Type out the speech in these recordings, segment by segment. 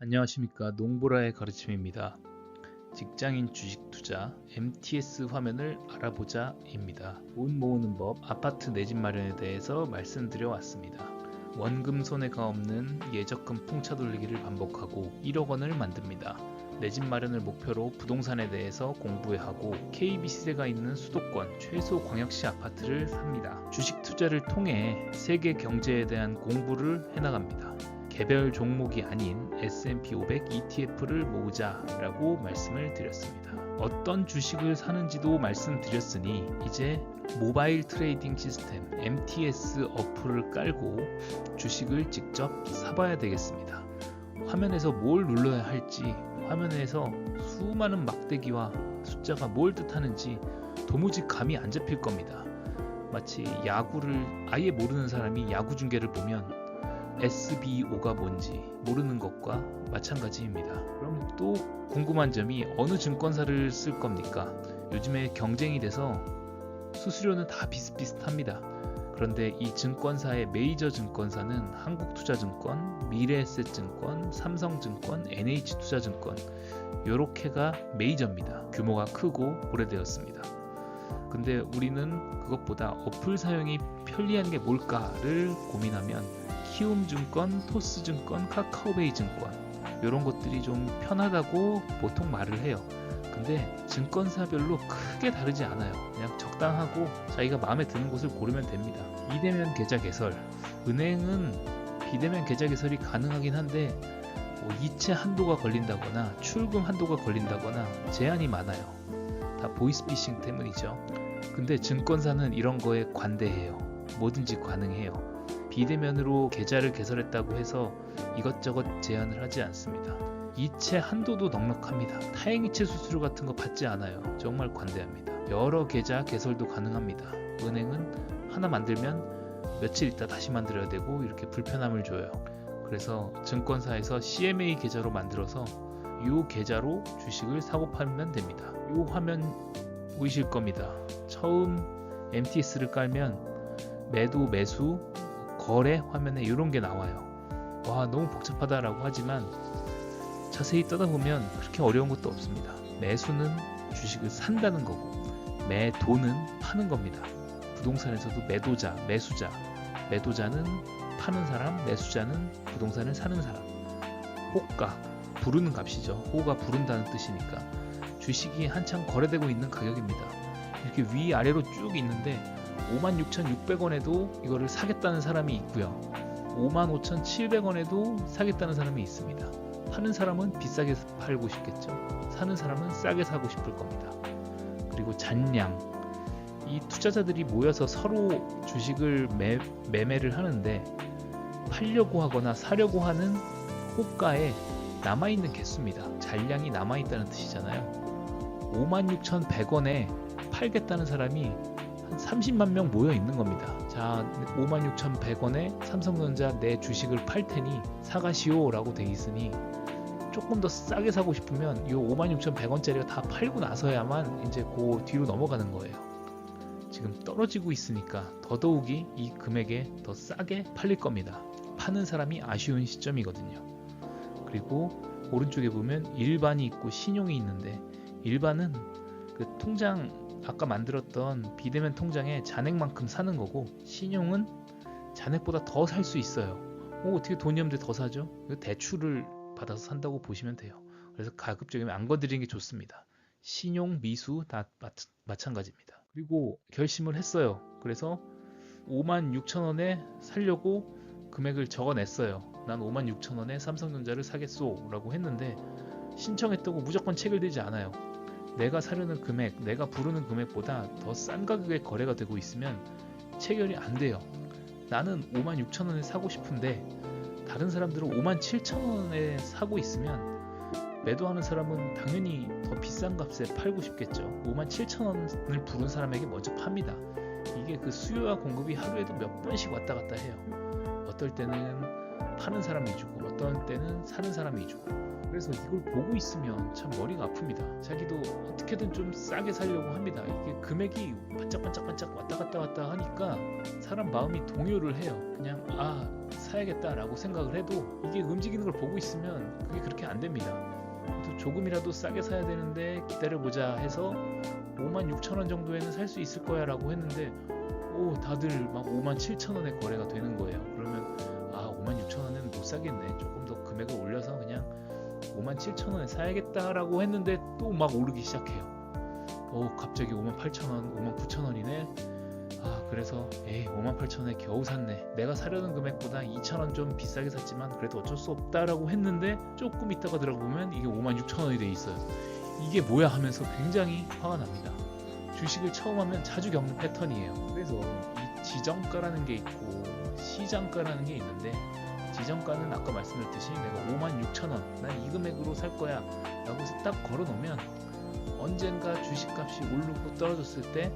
안녕하십니까. 농보라의 가르침입니다. 직장인 주식 투자 MTS 화면을 알아보자입니다. 돈 모으는 법, 아파트 내 집 마련에 대해서 말씀드려 왔습니다. 원금 손해가 없는 예적금 풍차 돌리기를 반복하고 1억 원을 만듭니다. 내 집 마련을 목표로 부동산에 대해서 공부해야 하고 KBC세가 있는 수도권 최소 광역시 아파트를 삽니다. 주식 투자를 통해 세계 경제에 대한 공부를 해나갑니다. 개별 종목이 아닌 S&P 500 ETF를 모으자라고 말씀을 드렸습니다. 어떤 주식을 사는지도 말씀드렸으니 이제 모바일 트레이딩 시스템 MTS 어플을 깔고 주식을 직접 사봐야 되겠습니다. 화면에서 뭘 눌러야 할지, 화면에서 수많은 막대기와 숫자가 뭘 뜻하는지 도무지 감이 안 잡힐 겁니다. 마치 야구를 아예 모르는 사람이 야구 중계를 보면 SBO가 뭔지 모르는 것과 마찬가지입니다. 그럼 또 궁금한 점이 어느 증권사를 쓸 겁니까? 요즘에 경쟁이 돼서 수수료는 다 비슷비슷합니다. 그런데 이 증권사의 메이저 증권사는 한국투자증권, 미래에셋증권, 삼성증권, NH투자증권 요렇게가 메이저입니다. 규모가 크고 오래되었습니다. 근데 우리는 그것보다 어플 사용이 편리한 게 뭘까를 고민하면 키움증권, 토스증권, 카카오베이증권 이런 것들이 좀 편하다고 보통 말을 해요. 근데 증권사별로 크게 다르지 않아요. 그냥 적당하고 자기가 마음에 드는 곳을 고르면 됩니다. 비대면 계좌 개설, 은행은 비대면 계좌 개설이 가능하긴 한데 이체 한도가 걸린다거나 출금 한도가 걸린다거나 제한이 많아요. 다 보이스피싱 때문이죠. 근데 증권사는 이런 거에 관대해요. 뭐든지 가능해요. 비대면으로 계좌를 개설했다고 해서 이것저것 제한을 하지 않습니다. 이체 한도도 넉넉합니다. 타행이체 수수료 같은 거 받지 않아요. 정말 관대합니다. 여러 계좌 개설도 가능합니다. 은행은 하나 만들면 며칠 있다 다시 만들어야 되고 이렇게 불편함을 줘요. 그래서 증권사에서 CMA 계좌로 만들어서 이 계좌로 주식을 사고 팔면 됩니다. 이 화면 보이실 겁니다. 처음 MTS를 깔면 매도, 매수, 거래 화면에 이런 게 나와요. 와, 너무 복잡하다라고 하지만 자세히 떠다보면 그렇게 어려운 것도 없습니다. 매수는 주식을 산다는 거고 매도는 파는 겁니다. 부동산에서도 매도자, 매수자, 매도자는 파는 사람, 매수자는 부동산을 사는 사람. 호가, 부르는 값이죠. 호가 부른다는 뜻이니까 주식이 한창 거래되고 있는 가격입니다. 이렇게 위아래로 쭉 있는데 56,600원에도 이거를 사겠다는 사람이 있고요. 55,700원에도 사겠다는 사람이 있습니다. 파는 사람은 비싸게 팔고 싶겠죠. 사는 사람은 싸게 사고 싶을 겁니다. 그리고 잔량, 이 투자자들이 모여서 서로 주식을 매매를 하는데 팔려고 하거나 사려고 하는 호가에 남아있는 개수입니다. 잔량이 남아있다는 뜻이잖아요. 56,100원에 팔겠다는 사람이 한 30만 명 모여 있는 겁니다. 자, 56,100원에 삼성전자 내 주식을 팔 테니 사가시오 라고 돼 있으니 조금 더 싸게 사고 싶으면 이 56,100원짜리가 다 팔고 나서야만 이제 그 뒤로 넘어가는 거예요. 지금 떨어지고 있으니까 더더욱이 이 금액에 더 싸게 팔릴 겁니다. 파는 사람이 아쉬운 시점이거든요. 그리고 오른쪽에 보면 일반이 있고 신용이 있는데 일반은 그 통장 아까 만들었던 비대면 통장에 잔액만큼 사는 거고 신용은 잔액보다 더 살 수 있어요. 어떻게 돈이 없는데 더 사죠? 대출을 받아서 산다고 보시면 돼요. 그래서 가급적이면 안 건드리는 게 좋습니다. 신용, 미수 다 마찬가지입니다. 그리고 결심을 했어요. 그래서 56,000원에 살려고 금액을 적어냈어요. 난 56,000원에 삼성전자를 사겠소 라고 했는데 신청했다고 무조건 체결되지 않아요. 내가 사려는 금액, 내가 부르는 금액보다 더 싼 가격에 거래가 되고 있으면 체결이 안 돼요. 나는 56,000원에 사고 싶은데 다른 사람들은 57,000원에 사고 있으면 매도하는 사람은 당연히 더 비싼 값에 팔고 싶겠죠. 57,000원을 부른 사람에게 먼저 팝니다. 이게 그 수요와 공급이 하루에도 몇 번씩 왔다 갔다 해요. 어떨 때는 파는 사람 위주고 어떤 때는 사는 사람 위주고. 그래서 이걸 보고 있으면 참 머리가 아픕니다. 자기도 어떻게든 좀 싸게 살려고 합니다. 이게 금액이 반짝반짝반짝 왔다 갔다 하니까 사람 마음이 동요를 해요. 그냥 사야겠다라고 생각을 해도 이게 움직이는 걸 보고 있으면 그게 그렇게 안 됩니다. 또 조금이라도 싸게 사야 되는데 기다려보자 해서 56,000원 정도에는 살 수 있을 거야 라고 했는데 다들 막 57,000원에 거래가 되는 거예요. 그러면 56,000원은 못 사겠네. 조금 더 금액을 올려서 그냥 57,000원에 사야겠다라고 했는데 또 막 오르기 시작해요. 갑자기 58,000원, 59,000원이네. 그래서 58,000원에 겨우 샀네. 내가 사려는 금액보다 2,000원 좀 비싸게 샀지만 그래도 어쩔 수 없다라고 했는데 조금 있다가 들어가보면 이게 56,000원이 돼 있어요. 이게 뭐야 하면서 굉장히 화가 납니다. 주식을 처음 하면 자주 겪는 패턴이에요. 그래서 이 지정가라는 게 있고 시장가라는 게 있는데, 지정가는 아까 말씀드렸듯이 내가 56,000원 난 이 금액으로 살 거야 라고 해서 딱 걸어 놓으면 언젠가 주식값이 오르고 떨어졌을 때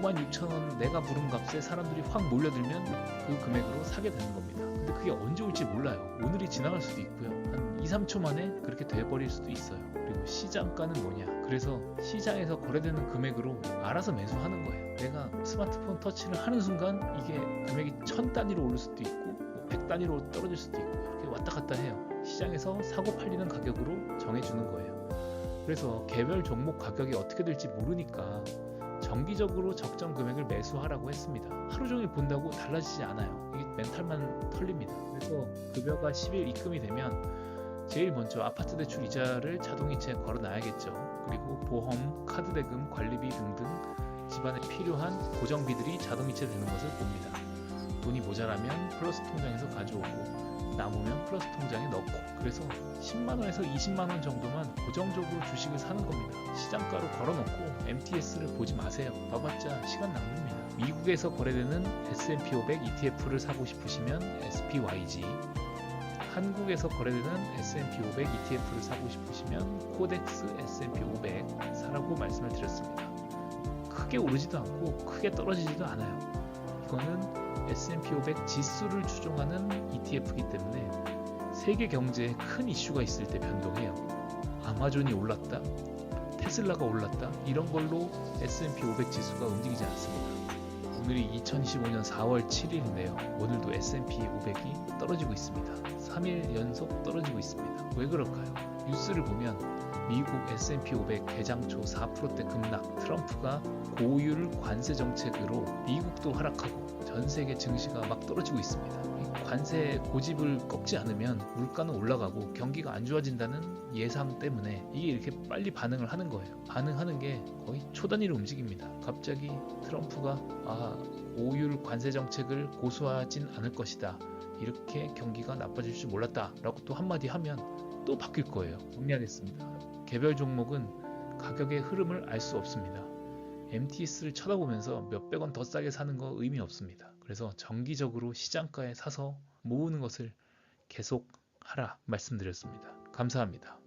56,000원 내가 부른 값에 사람들이 확 몰려들면 그 금액으로 사게 되는 겁니다. 근데 그게 언제 올지 몰라요. 오늘이 지나갈 수도 있고요. 한 2, 3초 만에 그렇게 돼버릴 수도 있어요. 그리고 시장가는 뭐냐? 그래서 시장에서 거래되는 금액으로 알아서 매수하는 거예요. 내가 스마트폰 터치를 하는 순간 이게 금액이 1000 단위로 오를 수도 있고 100 단위로 떨어질 수도 있고 이렇게 왔다 갔다 해요. 시장에서 사고 팔리는 가격으로 정해주는 거예요. 그래서 개별 종목 가격이 어떻게 될지 모르니까 정기적으로 적정 금액을 매수하라고 했습니다. 하루 종일 본다고 달라지지 않아요. 이게 멘탈만 털립니다. 그래서 급여가 10일 입금이 되면 제일 먼저 아파트 대출 이자를 자동이체에 걸어놔야겠죠. 그리고 보험, 카드 대금, 관리비 등등 집안에 필요한 고정비들이 자동이체 되는 것을 봅니다. 돈이 모자라면 플러스 통장에서 가져오고 남으면 플러스 통장에 넣고, 그래서 10만원에서 20만원 정도만 고정적으로 주식을 사는 겁니다. 시장가로 걸어놓고 MTS를 보지 마세요. 봐봤자 시간 낭비입니다. 미국에서 거래되는 S&P 500 ETF를 사고 싶으시면 SPYG, 한국에서 거래되는 S&P 500 ETF를 사고 싶으시면 코덱스 S&P 500 사라고 말씀을 드렸습니다. 크게 오르지도 않고 크게 떨어지지도 않아요. 이거는 S&P 500 지수를 추종하는 ETF이기 때문에 세계 경제에 큰 이슈가 있을 때 변동해요. 아마존이 올랐다, 테슬라가 올랐다, 이런 걸로 S&P 500 지수가 움직이지 않습니다. 오늘이 2025년 4월 7일인데요. 오늘도 S&P 500이 떨어지고 있습니다. 3일 연속 떨어지고 있습니다. 왜 그럴까요? 뉴스를 보면 미국 S&P 500 개장 초 4%대 급락, 트럼프가 고율 관세 정책으로 미국도 하락하고 전 세계 증시가 막 떨어지고 있습니다. 관세 고집을 꺾지 않으면 물가는 올라가고 경기가 안 좋아진다는 예상 때문에 이게 이렇게 빨리 반응을 하는 거예요. 반응하는 게 거의 초단위로 움직입니다. 갑자기 트럼프가 고율 관세 정책을 고수하진 않을 것이다, 이렇게 경기가 나빠질 줄 몰랐다 라고 또 한마디 하면 또 바뀔 거예요. 정리하겠습니다. 개별 종목은 가격의 흐름을 알 수 없습니다. MTS를 쳐다보면서 몇백 원 더 싸게 사는 거 의미 없습니다. 그래서 정기적으로 시장가에 사서 모으는 것을 계속 하라 말씀드렸습니다. 감사합니다.